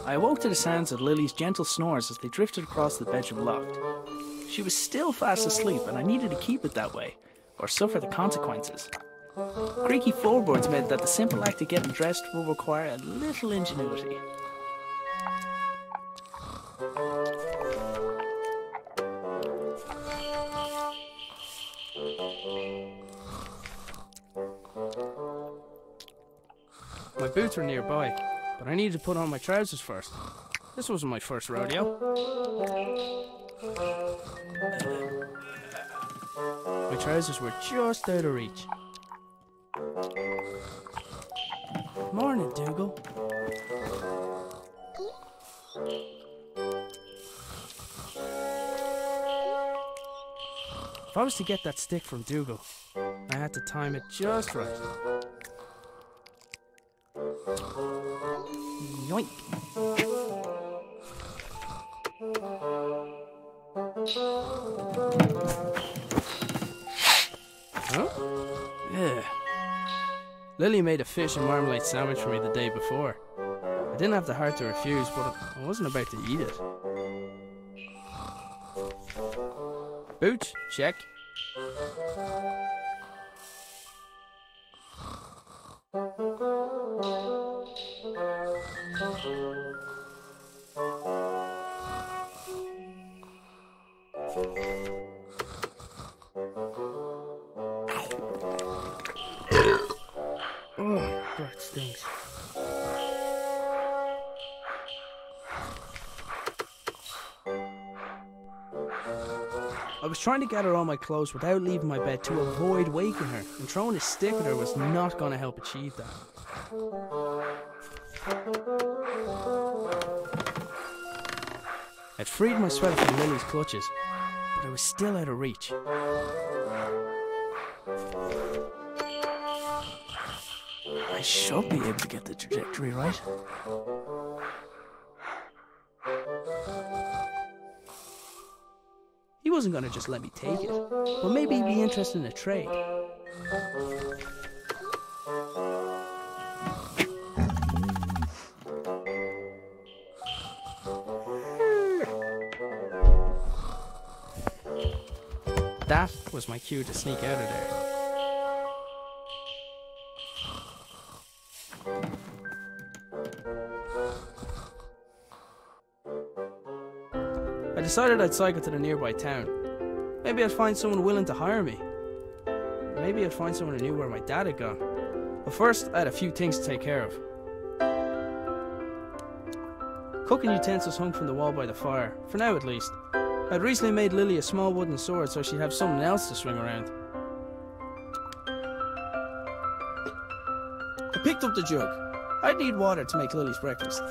I awoke to the sounds of Lily's gentle snores as they drifted across the bedroom loft. She was still fast asleep, and I needed to keep it that way, or suffer the consequences. Creaky floorboards meant that the simple act of getting dressed will require a little ingenuity. My boots were nearby, but I needed to put on my trousers first. This wasn't my first rodeo. My trousers were just out of reach. Morning, Dougal. If I was to get that stick from Dougal, I had to time it just right. Yoink! Huh? Yeah. Lily made a fish and marmalade sandwich for me the day before. I didn't have the heart to refuse, but I wasn't about to eat it. Boots, check. Oh, that stinks. I was trying to gather all my clothes without leaving my bed to avoid waking her, and throwing a stick at her was not going to help achieve that. I'd freed my sweater from Lily's clutches, but I was still out of reach. I should be able to get the trajectory right. He wasn't going to just let me take it, but maybe he'd be interested in a trade. That was my cue to sneak out of there. I decided I'd cycle to the nearby town. Maybe I'd find someone willing to hire me. Maybe I'd find someone who knew where my dad had gone. But first, I had a few things to take care of. Cooking utensils hung from the wall by the fire, for now at least. I'd recently made Lily a small wooden sword so she'd have something else to swing around. I picked up the jug. I'd need water to make Lily's breakfast.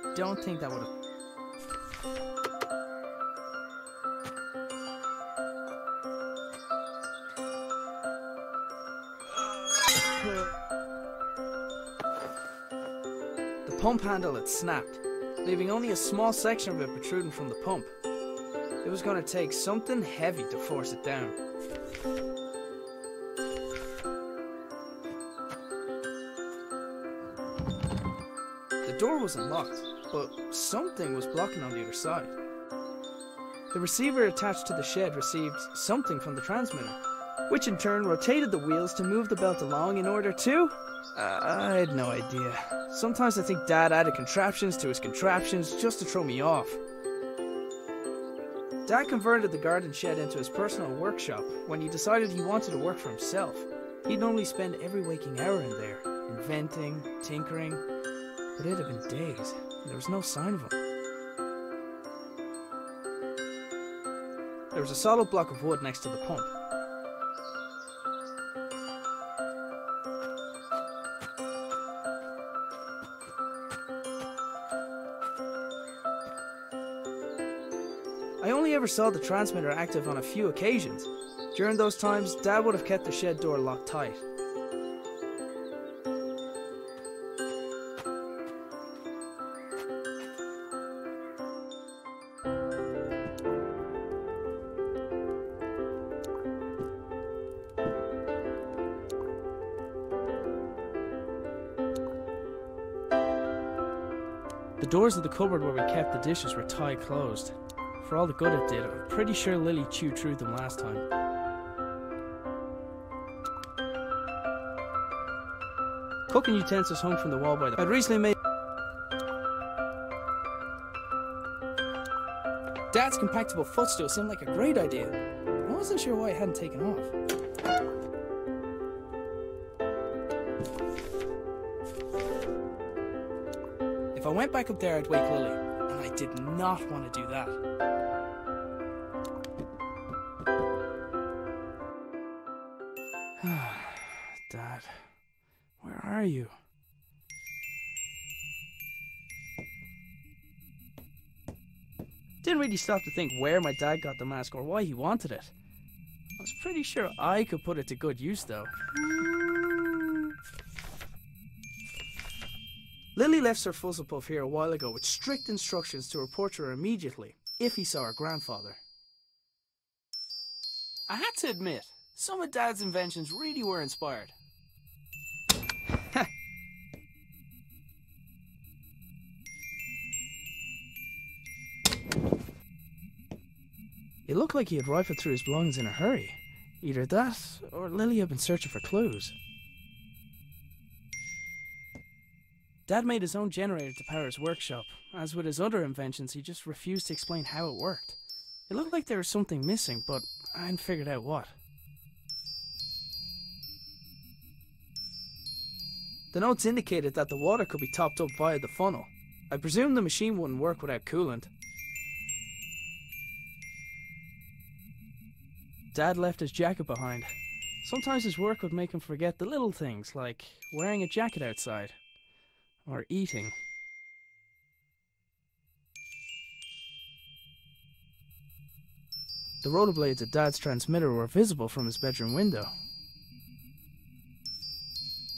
I don't think that would have... The pump handle had snapped, leaving only a small section of it protruding from the pump. It was going to take something heavy to force it down. The door wasn't locked, but something was blocking on the other side. The receiver attached to the shed received something from the transmitter, which in turn rotated the wheels to move the belt along in order to... I had no idea. Sometimes I think Dad added contraptions to his contraptions just to throw me off. Dad converted the garden shed into his personal workshop when he decided he wanted to work for himself. He'd normally spend every waking hour in there, inventing, tinkering, but it had been days, and there was no sign of him. There was a solid block of wood next to the pump. I only ever saw the transmitter active on a few occasions. During those times, Dad would have kept the shed door locked tight. The doors of the cupboard where we kept the dishes were tight closed. For all the good it did, I'm pretty sure Lily chewed through them last time. Cooking utensils hung from the wall by the... I'd recently made... Dad's compactable footstool seemed like a great idea. I wasn't sure why it hadn't taken off. If I went back up there, I'd wake Lily, and I did not want to do that. Dad, where are you? Didn't really stop to think where my dad got the mask or why he wanted it. I was pretty sure I could put it to good use though. Lily left Sir Fuzzlepuff here a while ago with strict instructions to report to her immediately if he saw her grandfather. I had to admit, some of Dad's inventions really were inspired. It looked like he had rifled through his belongings in a hurry. Either that, or Lily had been searching for clues. Dad made his own generator to power his workshop. As with his other inventions, he just refused to explain how it worked. It looked like there was something missing, but I hadn't figured out what. The notes indicated that the water could be topped up via the funnel. I presumed the machine wouldn't work without coolant. Dad left his jacket behind. Sometimes his work would make him forget the little things, like wearing a jacket outside, or eating. The rotor blades of Dad's transmitter were visible from his bedroom window.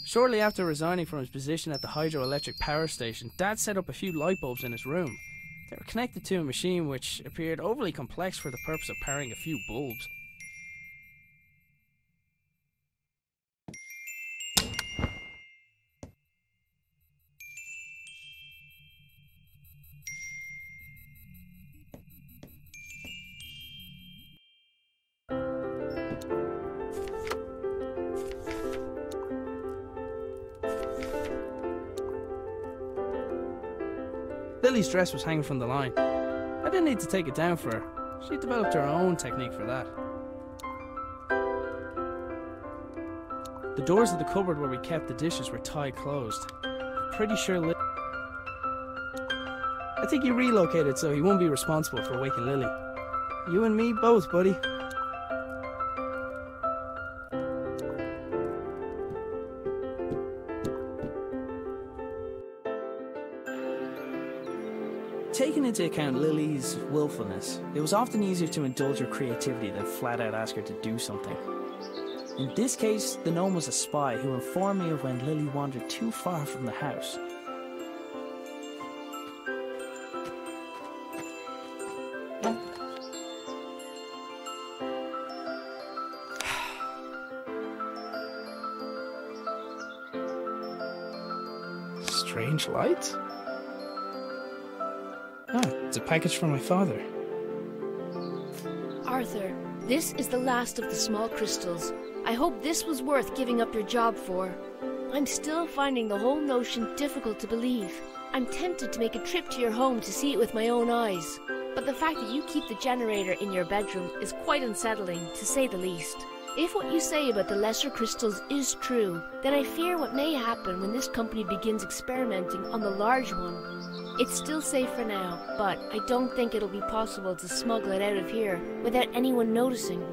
Shortly after resigning from his position at the hydroelectric power station, Dad set up a few light bulbs in his room. They were connected to a machine which appeared overly complex for the purpose of powering a few bulbs. Lily's dress was hanging from the line. I didn't need to take it down for her. She developed her own technique for that. The doors of the cupboard where we kept the dishes were tied closed. I'm pretty sure I think he relocated so he won't be responsible for waking Lily. You and me both, buddy. Taking into account Lily's willfulness, it was often easier to indulge her creativity than flat out ask her to do something. In this case, the gnome was a spy who informed me of when Lily wandered too far from the house. Strange light? Ah, it's a package from my father. Arthur, this is the last of the small crystals. I hope this was worth giving up your job for. I'm still finding the whole notion difficult to believe. I'm tempted to make a trip to your home to see it with my own eyes. But the fact that you keep the generator in your bedroom is quite unsettling, to say the least. If what you say about the lesser crystals is true, then I fear what may happen when this company begins experimenting on the large one. It's still safe for now, but I don't think it'll be possible to smuggle it out of here without anyone noticing.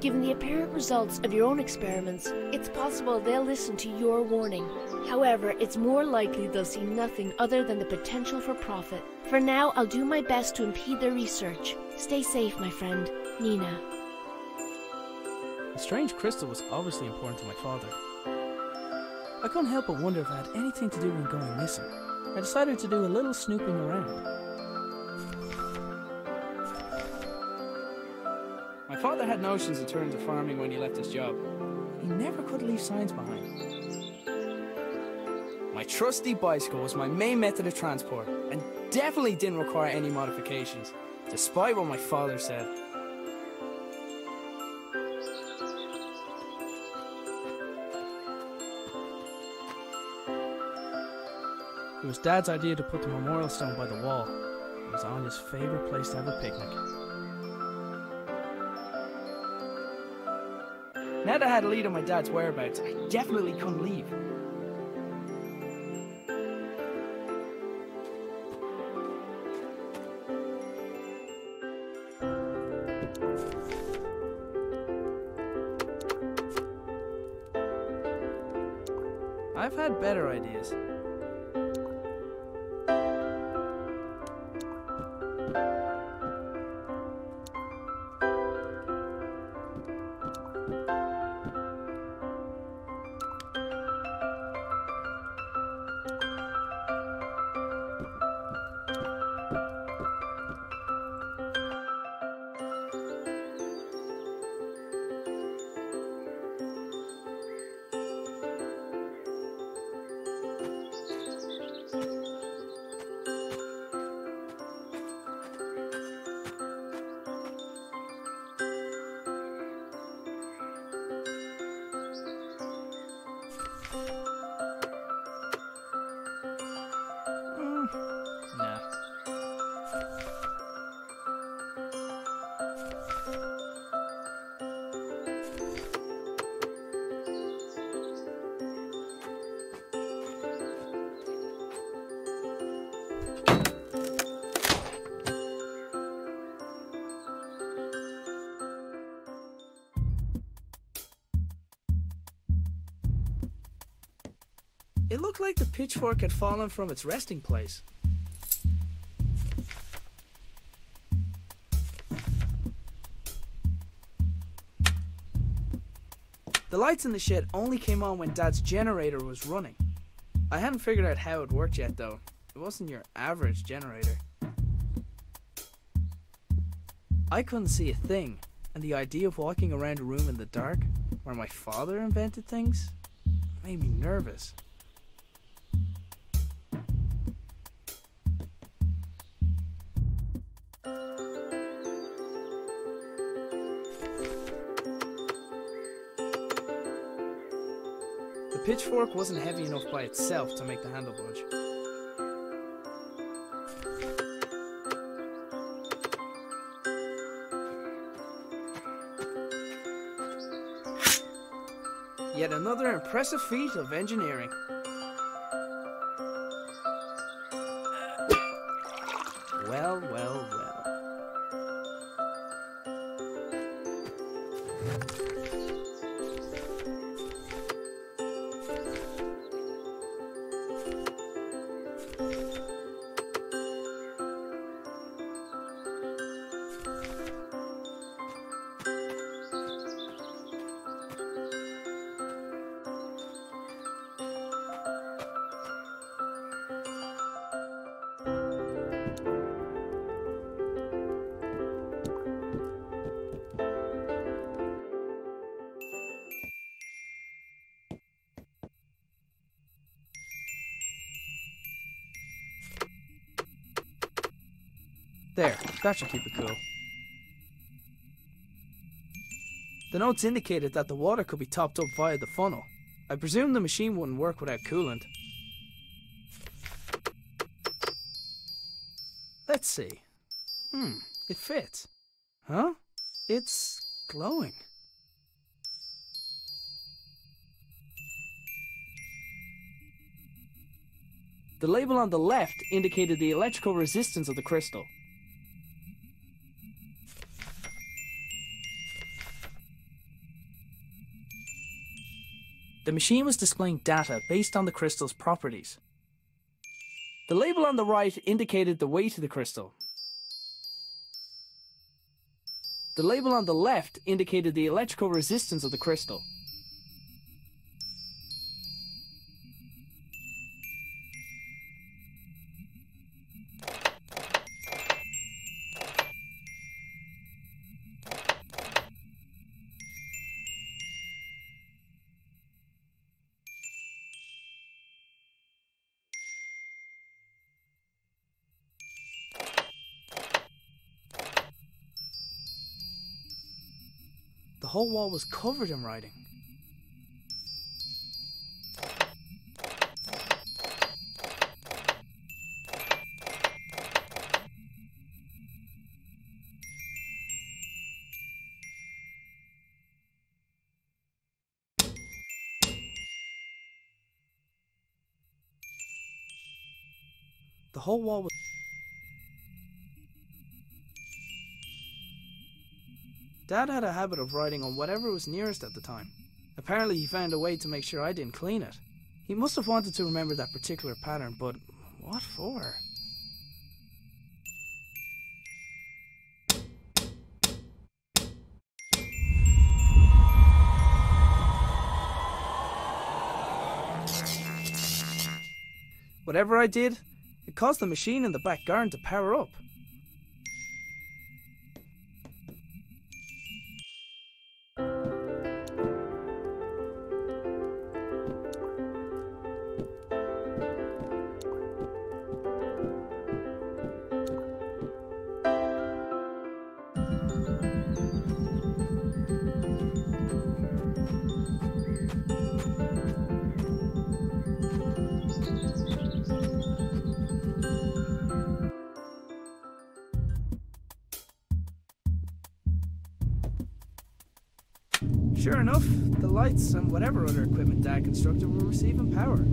Given the apparent results of your own experiments, it's possible they'll listen to your warning. However, it's more likely they'll see nothing other than the potential for profit. For now, I'll do my best to impede their research. Stay safe, my friend. Nina. The strange crystal was obviously important to my father. I couldn't help but wonder if it had anything to do with him going missing. I decided to do a little snooping around. My father had notions in terms of farming when he left his job. He never could leave signs behind. My trusty bicycle was my main method of transport and definitely didn't require any modifications, despite what my father said. It was Dad's idea to put the memorial stone by the wall. It was Anya's favourite place to have a picnic. Now that I had a lead on my dad's whereabouts, I definitely couldn't leave. I've had better ideas. Nah. It looked like the pitchfork had fallen from its resting place. The lights in the shed only came on when Dad's generator was running. I hadn't figured out how it worked yet though. It wasn't your average generator. I couldn't see a thing, and the idea of walking around a room in the dark, where my father invented things, made me nervous. The pitchfork wasn't heavy enough by itself to make the handle budge. Yet another impressive feat of engineering. Well, well, well. There, that should keep it cool. The notes indicated that the water could be topped up via the funnel. I presume the machine wouldn't work without coolant. Let's see. It fits. Huh? It's glowing. The label on the left indicated the electrical resistance of the crystal. The machine was displaying data based on the crystal's properties. The label on the right indicated the weight of the crystal. The label on the left indicated the electrical resistance of the crystal. The whole wall was covered in writing. The whole wall was... Dad had a habit of writing on whatever was nearest at the time. Apparently he found a way to make sure I didn't clean it. He must have wanted to remember that particular pattern, but what for? Whatever I did, it caused the machine in the back garden to power up. Sure enough, the lights and whatever other equipment Dad constructed were receiving power.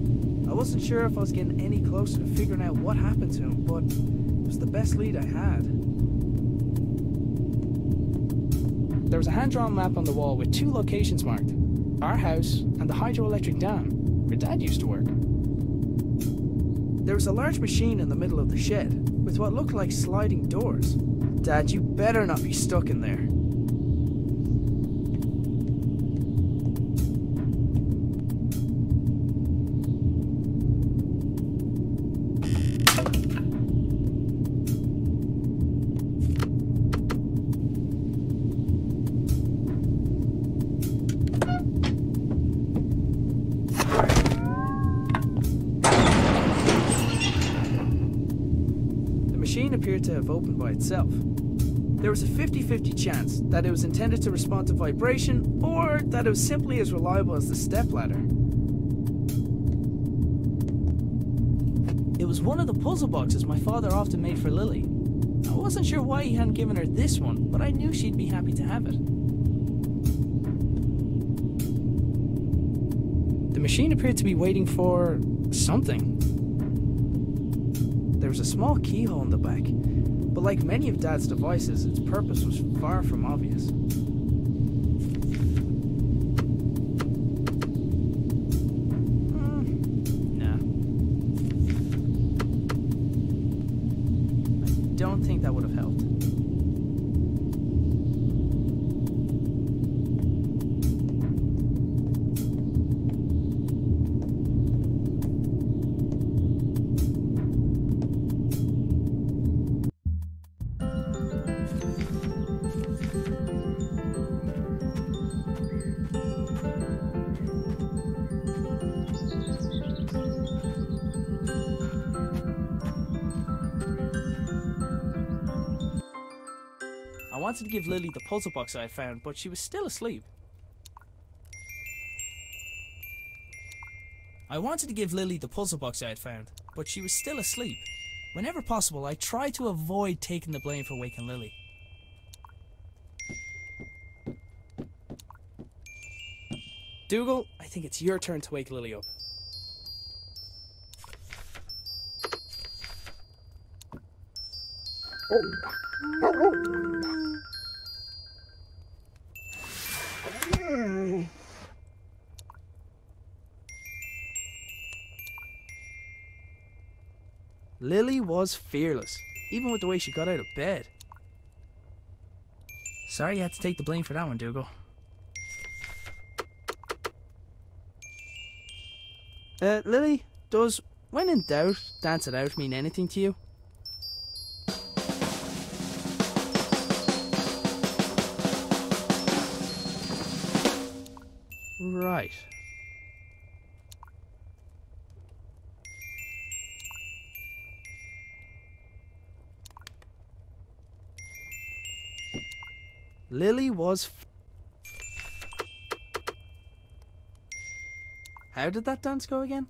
I wasn't sure if I was getting any closer to figuring out what happened to him, but it was the best lead I had. There was a hand-drawn map on the wall with 2 locations marked. Our house and the hydroelectric dam, where Dad used to work. There was a large machine in the middle of the shed, with what looked like sliding doors. Dad, you better not be stuck in there. The machine appeared to have opened by itself. There was a 50-50 chance that it was intended to respond to vibration, or that it was simply as reliable as the stepladder. It was one of the puzzle boxes my father often made for Lily. I wasn't sure why he hadn't given her this one, but I knew she'd be happy to have it. The machine appeared to be waiting for something. There was a small keyhole in the back, but like many of Dad's devices, its purpose was far from obvious. Nah. I don't think that would have helped. I wanted to give Lily the puzzle box I had found, but she was still asleep. Whenever possible, I tried to avoid taking the blame for waking Lily. Dougal, I think it's your turn to wake Lily up. Lily was fearless, even with the way she got out of bed. Sorry you had to take the blame for that one, Dougal. Lily, does when in doubt, dance it out mean anything to you? Right. Lily was... How did that dance go again?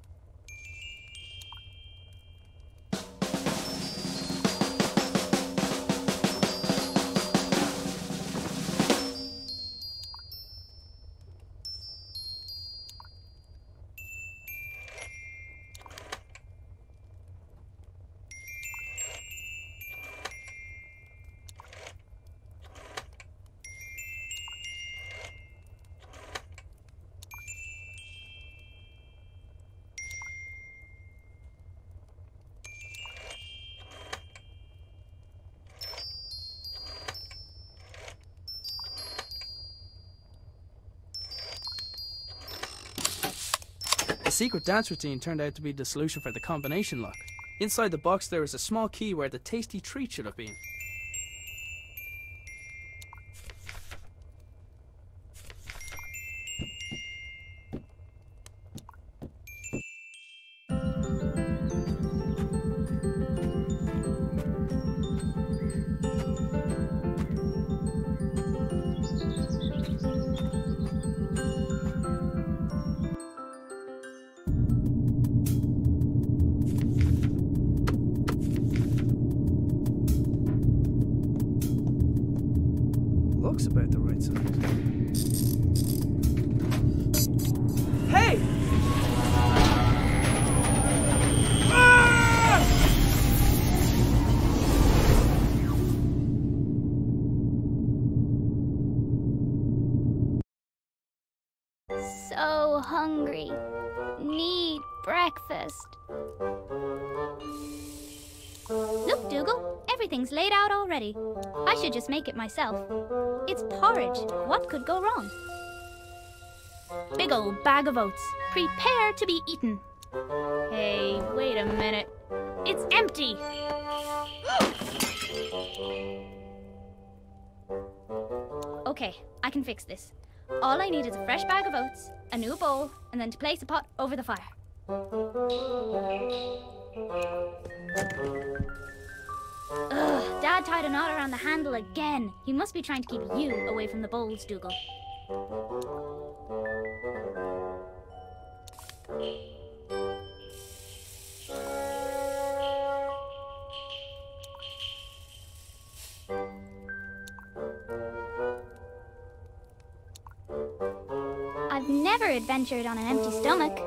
The secret dance routine turned out to be the solution for the combination lock. Inside the box there was a small key where the tasty treat should have been. Looks about the right size. Hey! Ah! So hungry. need breakfast. Look, Dougal, everything's laid out already. I should just make it myself. It's porridge. What could go wrong? Big old bag of oats. Prepare to be eaten. Hey, wait a minute. It's empty! Okay, I can fix this. All I need is a fresh bag of oats, a new bowl, and then to place a pot over the fire. Ugh, Dad tied a knot around the handle again. He must be trying to keep you away from the bowls, Dougal. I've never adventured on an empty stomach.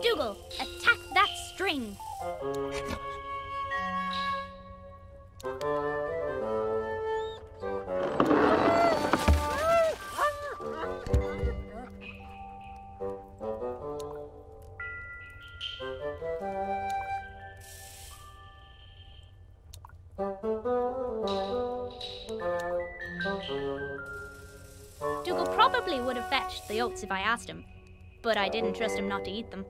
Dougal, attack that string! Dougal probably would have fetched the oats if I asked him, but I didn't trust him not to eat them.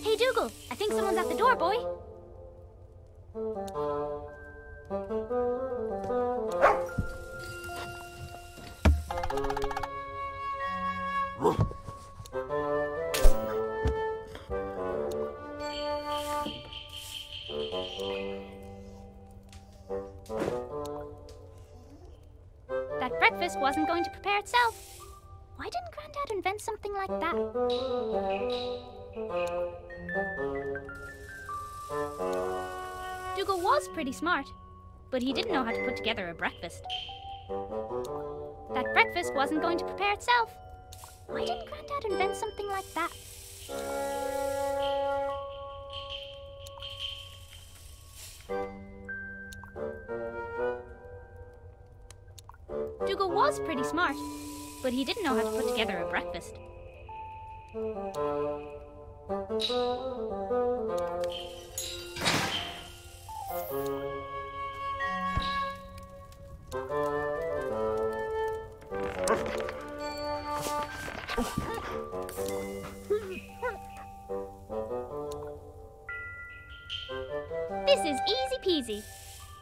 Hey Dougal, I think someone's at the door, boy. That breakfast wasn't going to prepare itself. Why didn't Grandad invent something like that? Dougal was pretty smart, but he didn't know how to put together a breakfast. That breakfast wasn't going to prepare itself. Why didn't Grandad invent something like that? Dougal was pretty smart, but he didn't know how to put together a breakfast. This is easy peasy.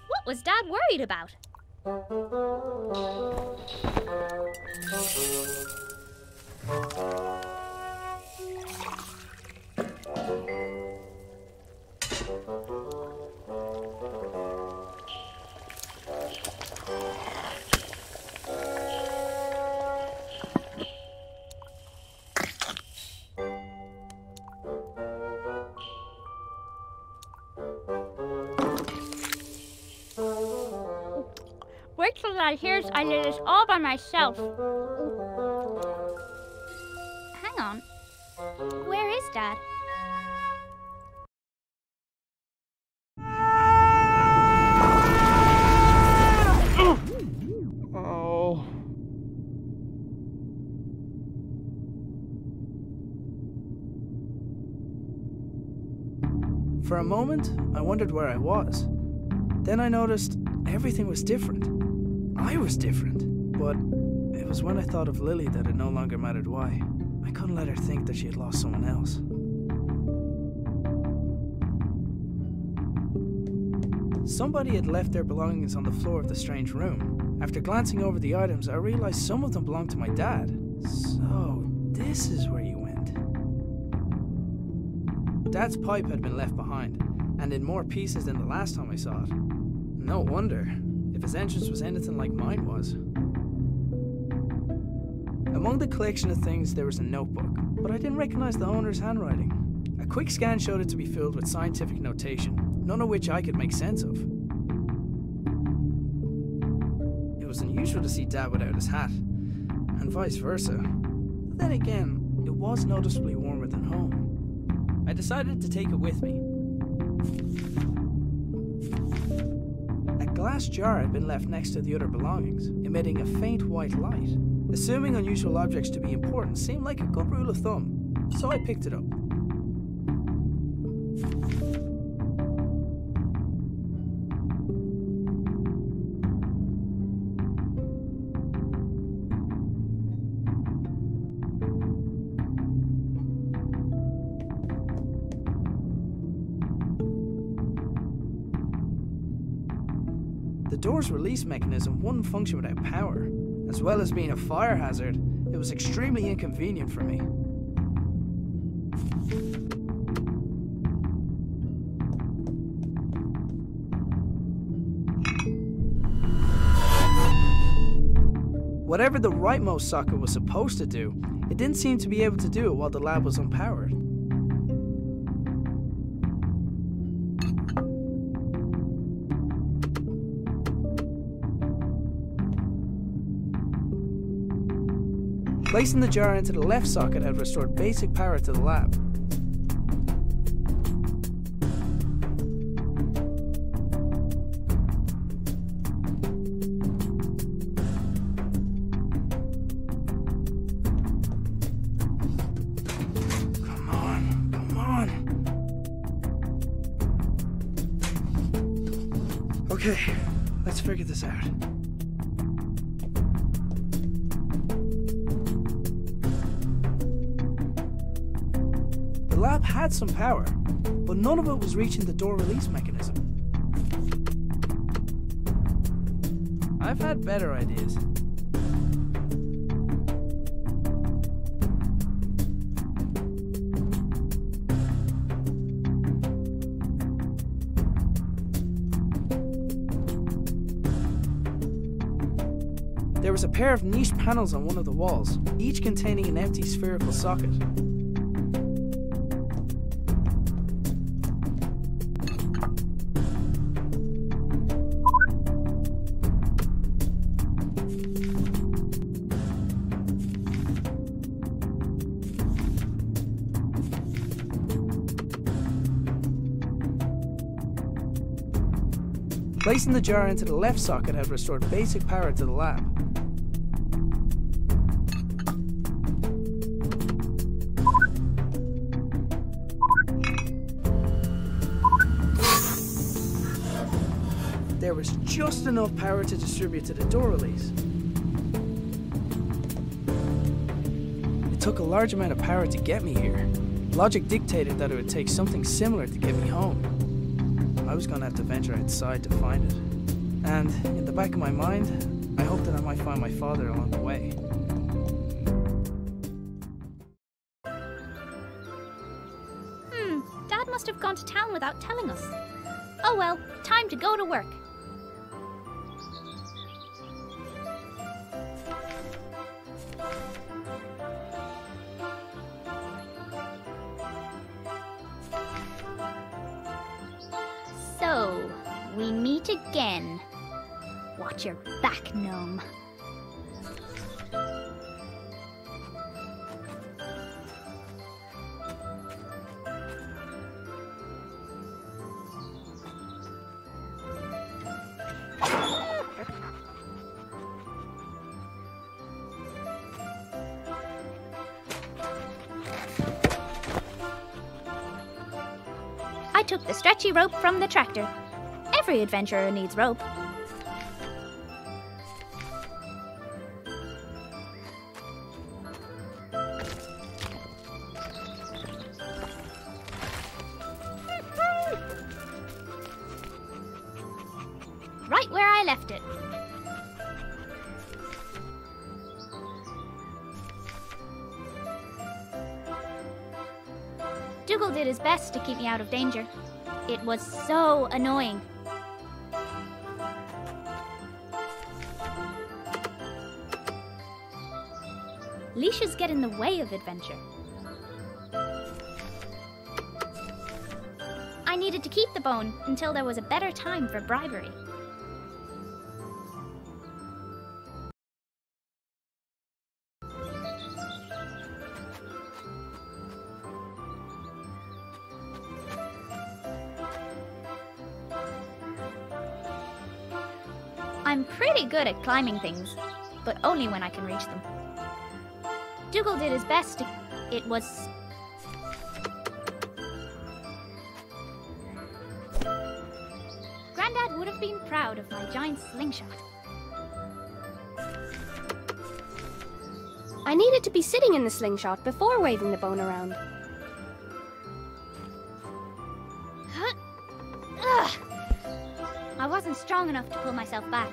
What was Dad worried about? Wait till Dad hears I did this all by myself. Hang on. Where is Dad? Oh. For a moment, I wondered where I was. Then I noticed everything was different. I was different. But it was when I thought of Lily that it no longer mattered why. I couldn't let her think that she had lost someone else. Somebody had left their belongings on the floor of the strange room. After glancing over the items, I realized some of them belonged to my dad. So, this is where you went. Dad's pipe had been left behind, and in more pieces than the last time I saw it. No wonder, if his entrance was anything like mine was. Among the collection of things there was a notebook, but I didn't recognize the owner's handwriting. A quick scan showed it to be filled with scientific notation, none of which I could make sense of. It it was unusual to see Dad without his hat, and vice versa. But then again, it was noticeably warmer than home. I decided to take it with me. A glass jar had been left next to the other belongings, emitting a faint white light. Assuming unusual objects to be important seemed like a good rule of thumb, so I picked it up. The door's release mechanism wouldn't function without power. As well as being a fire hazard, it was extremely inconvenient for me. Whatever the rightmost socket was supposed to do, it didn't seem to be able to do it while the lab was unpowered. Placing the jar into the left socket had restored basic power to the lab. Come on, come on. Okay, let's figure this out. The lab had some power, but none of it was reaching the door release mechanism. I've had better ideas. There was a pair of niche panels on one of the walls, each containing an empty spherical socket. Placing the jar into the left socket had restored basic power to the lab. There was just enough power to distribute to the door release. It took a large amount of power to get me here. Logic dictated that it would take something similar to get me home. I was going to have to venture outside to find it. And in the back of my mind, I hoped that I might find my father along the way. Dad must have gone to town without telling us. Oh well, time to go to work. So, we meet again. Watch your back, gnome. I took the stretchy rope from the tractor. Every adventurer needs rope. Right where I left it. Dougal did his best to keep me out of danger. It was so annoying. Leashes get in the way of adventure. I needed to keep the bone until there was a better time for bribery. I'm pretty good at climbing things, but only when I can reach them. Dougal did his best to... It was... Grandad would have been proud of my giant slingshot. I needed to be sitting in the slingshot before waving the bone around. Ugh. I wasn't strong enough to pull myself back.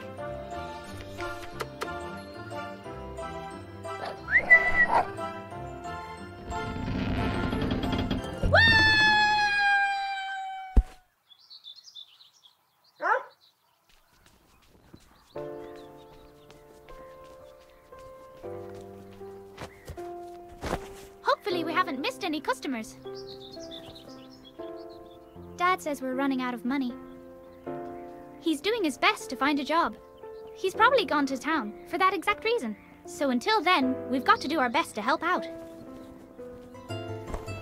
Hopefully we haven't missed any customers. Dad says we're running out of money. He's doing his best to find a job. He's probably gone to town for that exact reason. So until then, we've got to do our best to help out.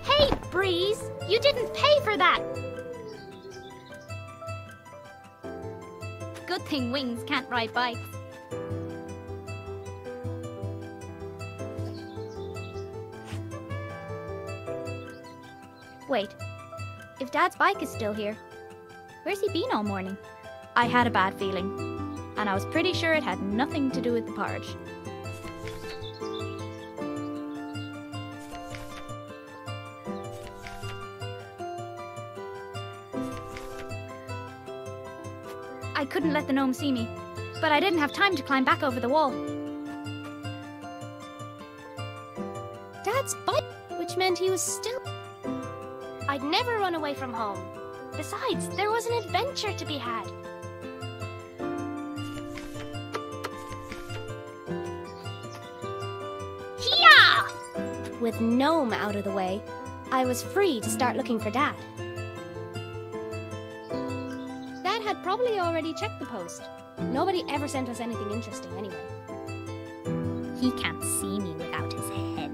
Hey, Breeze! You didn't pay for that! Good thing Wings can't ride bikes. Wait, if Dad's bike is still here, where's he been all morning? I had a bad feeling, and I was pretty sure it had nothing to do with the porridge. I couldn't let the gnome see me, but I didn't have time to climb back over the wall. Dad's bike, which meant he was still... I'd never run away from home. Besides, there was an adventure to be had. Hiya! With Gnome out of the way, I was free to start looking for Dad. Dad had probably already checked the post. Nobody ever sent us anything interesting anyway. He can't see me without his head.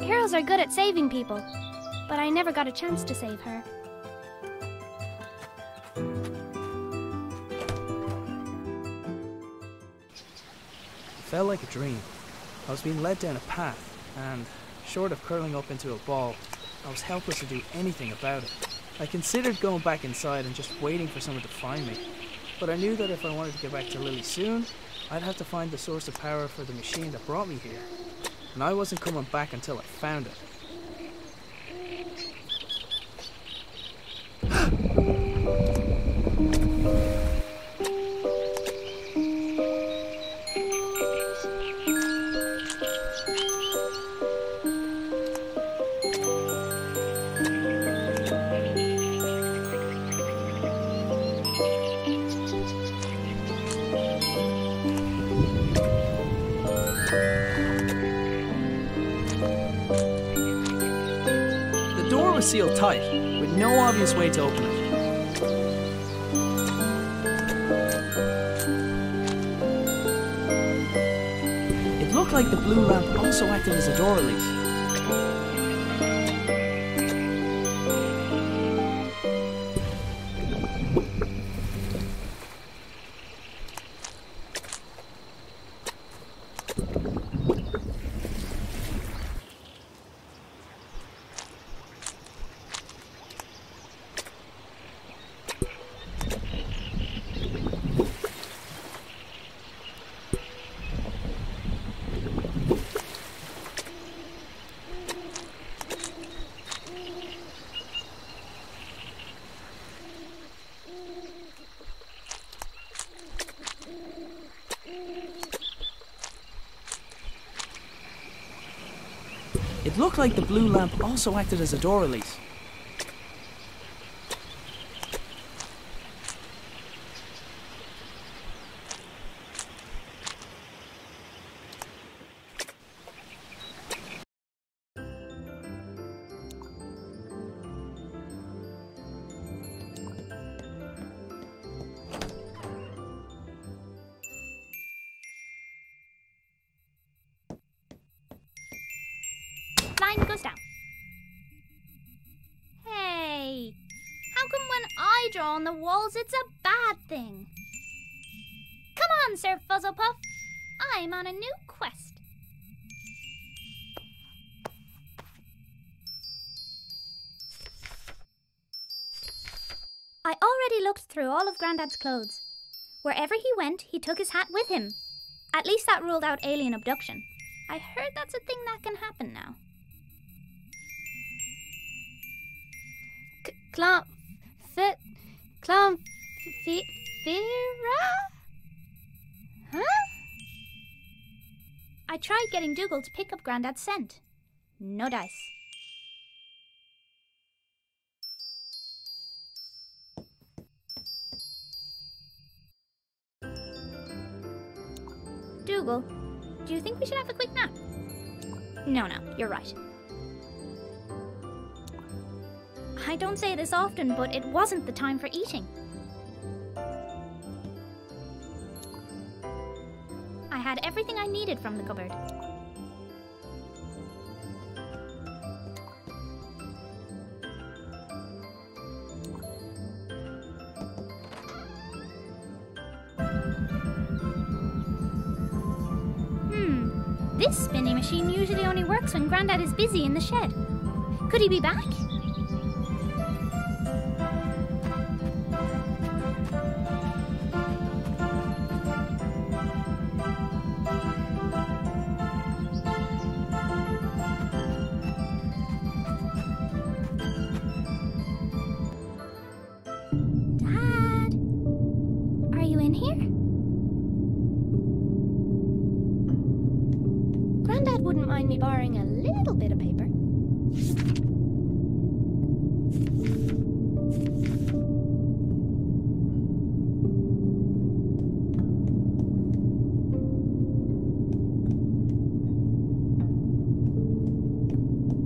Heroes are good at saving people, but I never got a chance to save her. It felt like a dream. I was being led down a path, and short of curling up into a ball, I was helpless to do anything about it. I considered going back inside and just waiting for someone to find me, but I knew that if I wanted to get back to Lily soon, I'd have to find the source of power for the machine that brought me here. And I wasn't coming back until I found it. The door was sealed tight, with no obvious way to open it. It looked like the blue lamp also acted as a door release. It looked like the blue lamp also acted as a door release. Line goes down. Hey, how come when I draw on the walls, it's a bad thing. Come on, Sir Fuzzlepuff. I'm on a new quest. I already looked through all of Grandad's clothes. Wherever he went, he took his hat with him. At least that ruled out alien abduction. I heard that's a thing that can happen now. Huh? I tried getting Dougal to pick up Grandad's scent. No dice. Dougal, do you think we should have a quick nap? No, you're right. I don't say this often, but it wasn't the time for eating. I had everything I needed from the cupboard. This spinning machine usually only works when Grandad is busy in the shed. Could he be back? Dad? Are you in here? Grandad wouldn't mind me borrowing a little bit of paper.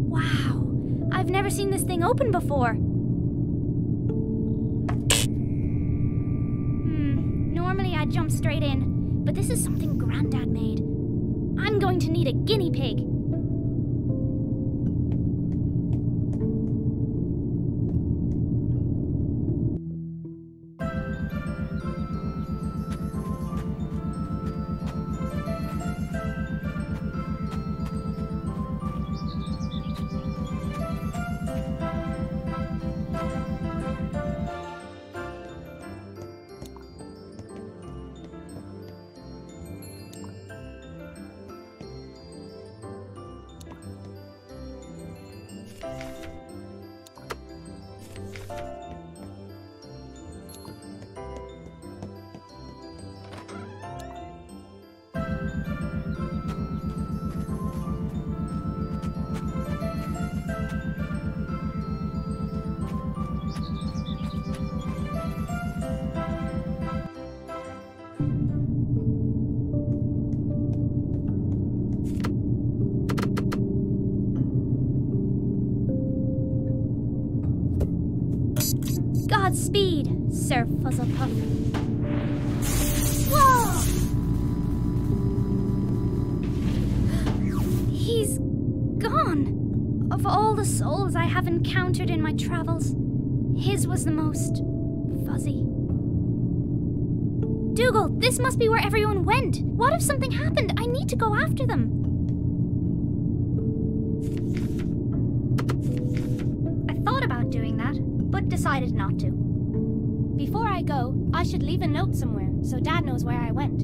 Wow, I've never seen this thing open before. Normally I'd jump straight in, but this is something Grandad made. I'm going to need a guinea pig. Godspeed, Sir Fuzzlepuff. Whoa! He's gone. Of all the souls I have encountered in my travels, his was the most fuzzy. Dougal, this must be where everyone went. What if something happened? I need to go after them. I thought about doing that, but decided not to. Before I go, I should leave a note somewhere so Dad knows where I went.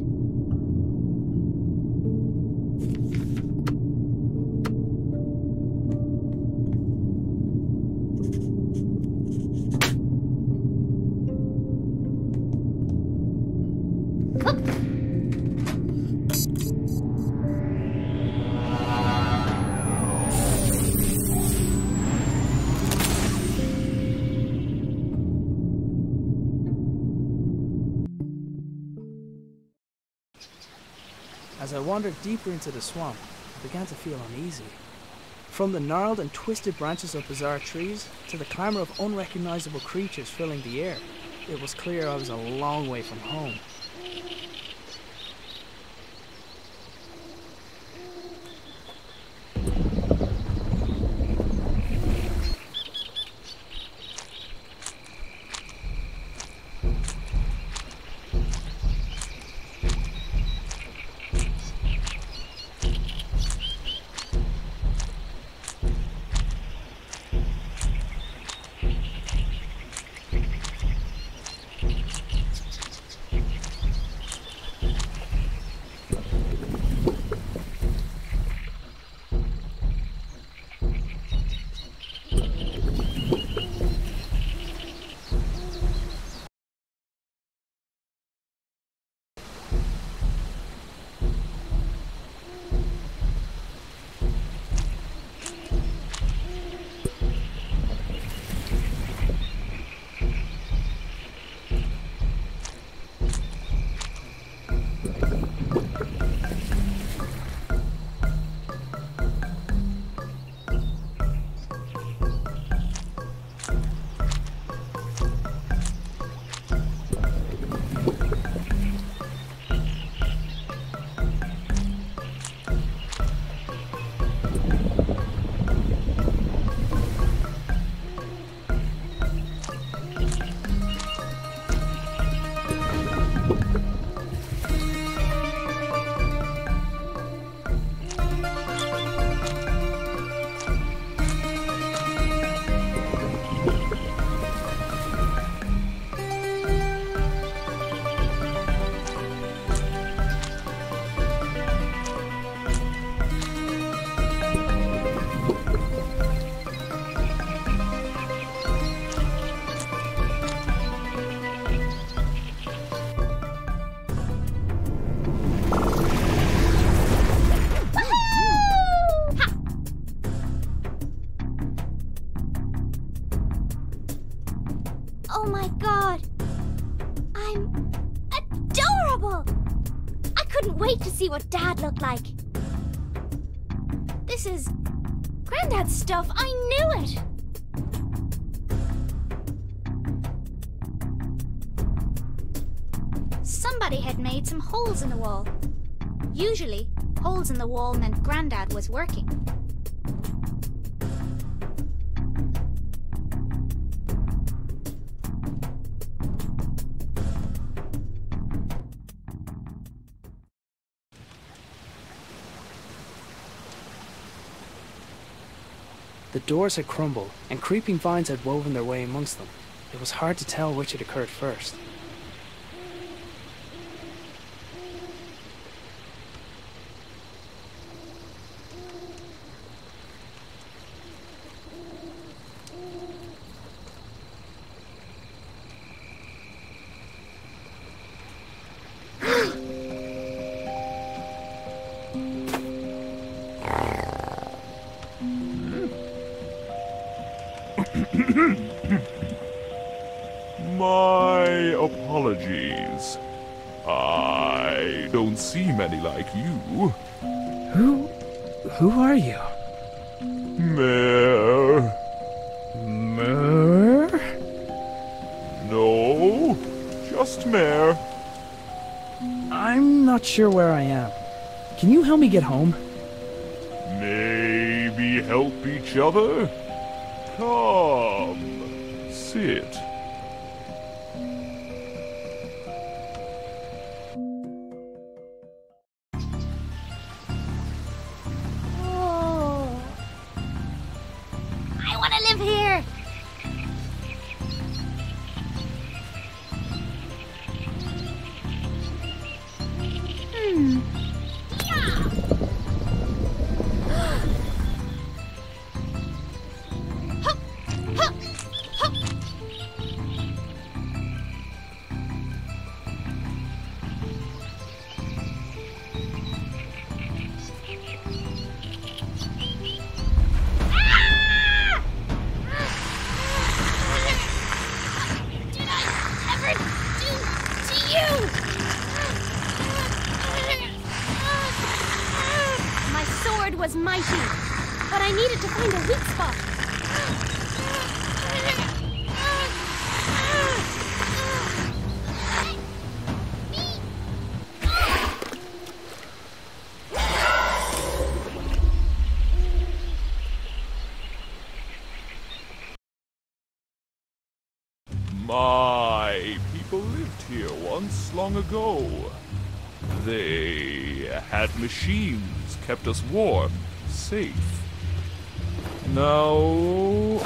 As I wandered deeper into the swamp, I began to feel uneasy. From the gnarled and twisted branches of bizarre trees to the clamour of unrecognisable creatures filling the air, it was clear I was a long way from home. Oh my god! I'm adorable! I couldn't wait to see what Dad looked like. This is Granddad's stuff. I knew it! Somebody had made some holes in the wall. Usually, holes in the wall meant Granddad was working. The doors had crumbled, and creeping vines had woven their way amongst them. It was hard to tell which had occurred first. My apologies. I don't see many like you. Who are you? Mare. Mare? No, just Mare. I'm not sure where I am. Can you help me get home? Maybe help each other? Come, sit. Oh. I want to live here! Was mighty, but I needed to find a weak spot. My people lived here once long ago. They had machines, kept us warm, safe. Now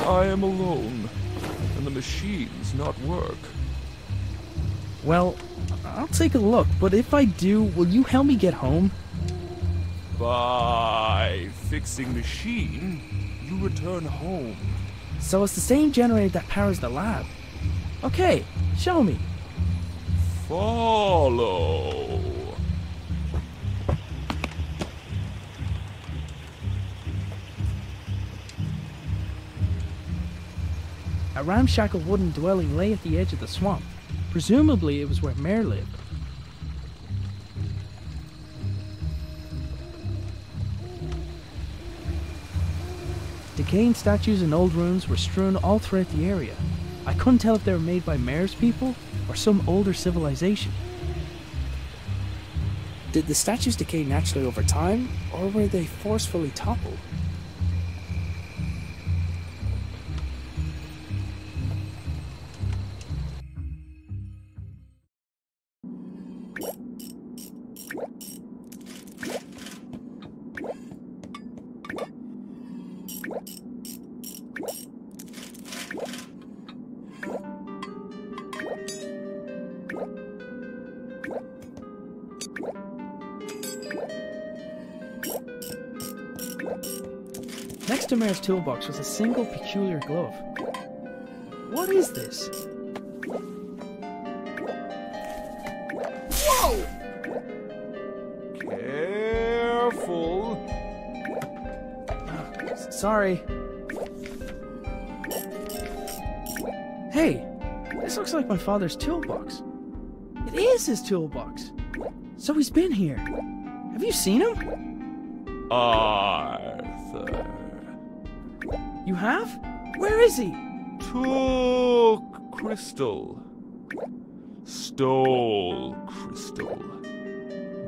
I am alone, and the machines not work. Well, I'll take a look, but if I do, will you help me get home? By fixing machine, you return home. So it's the same generator that powers the lab. Okay, show me. Follow. A ramshackle wooden dwelling lay at the edge of the swamp. Presumably it was where Mare lived. Decaying statues and old ruins were strewn all throughout the area. I couldn't tell if they were made by Mare's people or some older civilization. Did the statues decay naturally over time, or were they forcefully toppled? Next to Mare's toolbox was a single peculiar glove. What is this? Whoa! Careful. Sorry. Hey, This looks like my father's toolbox. It is his toolbox. So he's been here. Have you seen him? Arthur. You have? Where is he? Took crystal. Stole crystal.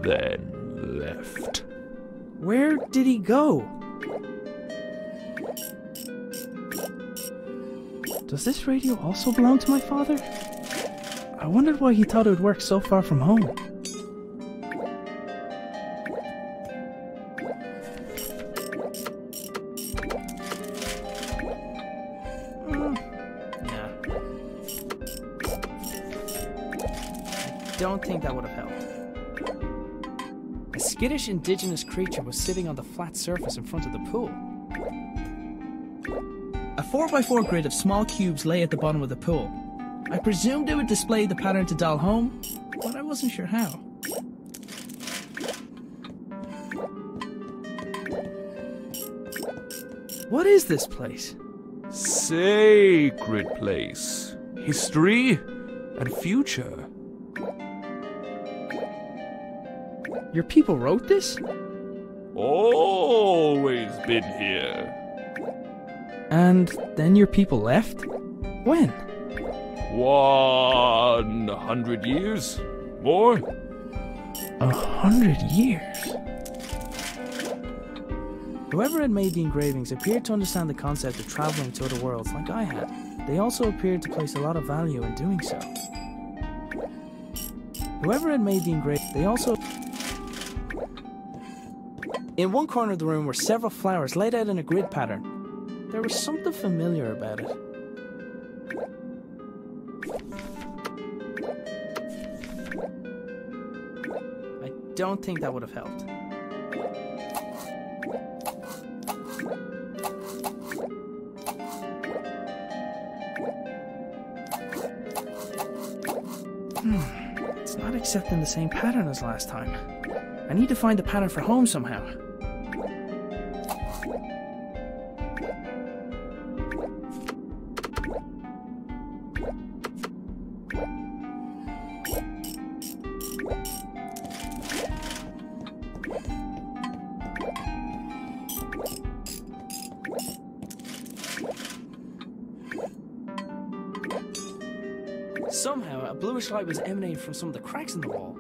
Then left. Where did he go? Does this radio also belong to my father? I wondered why he thought it would work so far from home. Nah. I don't think that would have helped. A skittish indigenous creature was sitting on the flat surface in front of the pool. A 4x4 grid of small cubes lay at the bottom of the pool. I presumed it would display the pattern to dial home, but I wasn't sure how. What is this place? Sacred place. History and future. Your people wrote this? Always been here. And then your people left? When? 100 years? More? 100 years? Whoever had made the engravings appeared to understand the concept of traveling to other worlds like I had. They also appeared to place a lot of value in doing so. Whoever had made the engravings, they also... In one corner of the room were several flowers laid out in a grid pattern. There was something familiar about it. I don't think that would have helped. It's not accepting the same pattern as last time. I need to find the pattern for home somehow. Somehow, a bluish light was emanating from some of the cracks in the wall.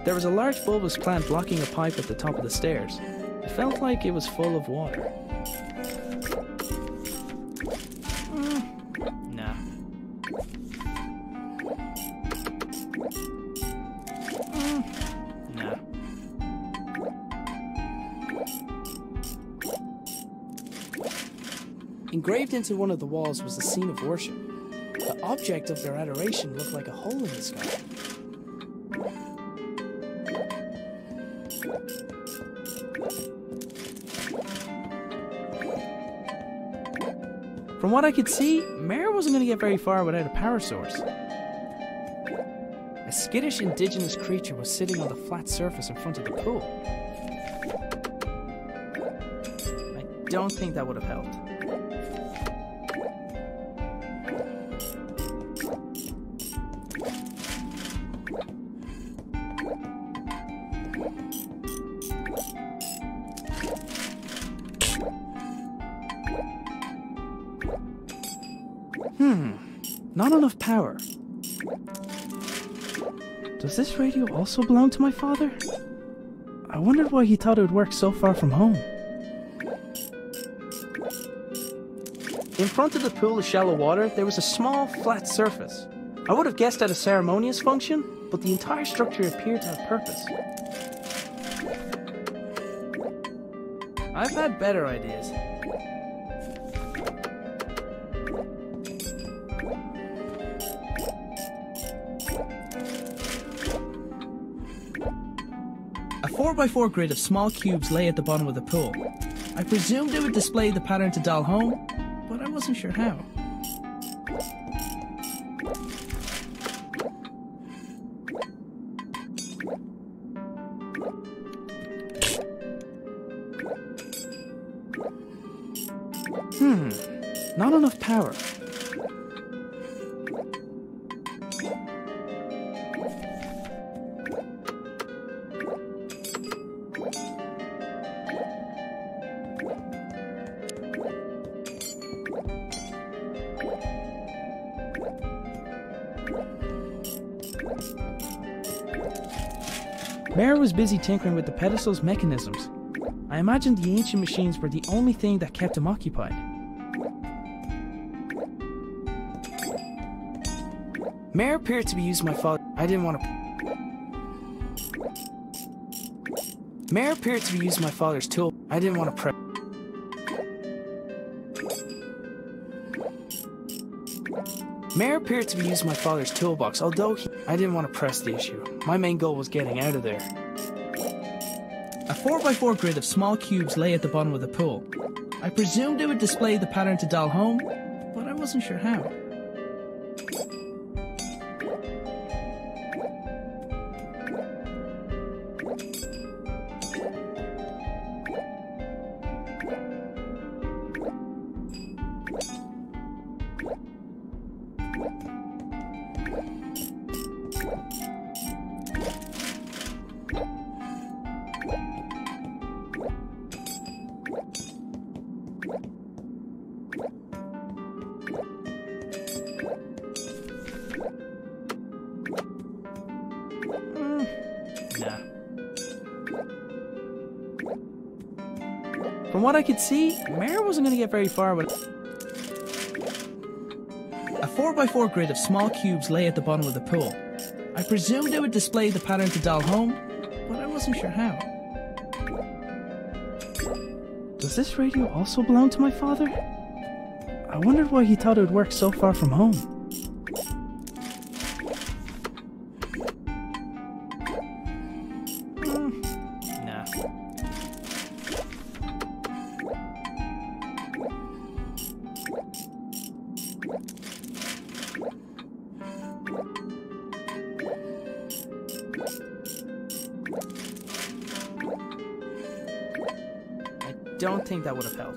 There was a large bulbous plant blocking a pipe at the top of the stairs. It felt like it was full of water. Nah. Nah. Engraved into one of the walls was the scene of worship. The object of their adoration looked like a hole in the sky. From what I could see, Mare wasn't going to get very far without a power source. A skittish indigenous creature was sitting on the flat surface in front of the pool. I don't think that would have helped. Not enough power. Does this radio also belong to my father? I wondered why he thought it would work so far from home. In front of the pool of shallow water, there was a small, flat surface. I would have guessed at a ceremonious function, but the entire structure appeared to have purpose. I've had better ideas. A 4x4 grid of small cubes lay at the bottom of the pool. I presumed it would display the pattern to dial home, but I wasn't sure how. Not enough power. Mare was busy tinkering with the pedestal's mechanisms. I imagined the ancient machines were the only thing that kept him occupied. Mare appeared to be using my father. I didn't want to. Mare appeared to be using my father's tool. I didn't want to press. Mare appeared to be using my father's toolbox, although I didn't want to press the issue. My main goal was getting out of there. A 4x4 grid of small cubes lay at the bottom of the pool. I presumed it would display the pattern to dial home, but I wasn't sure how. Nah. From what I could see, Mare wasn't going to get very far with. A 4x4 grid of small cubes lay at the bottom of the pool. I presumed it would display the pattern to dial home, but I wasn't sure how. Does this radio also belong to my father? I wondered why he thought it would work so far from home. Nah. I don't think that would have helped.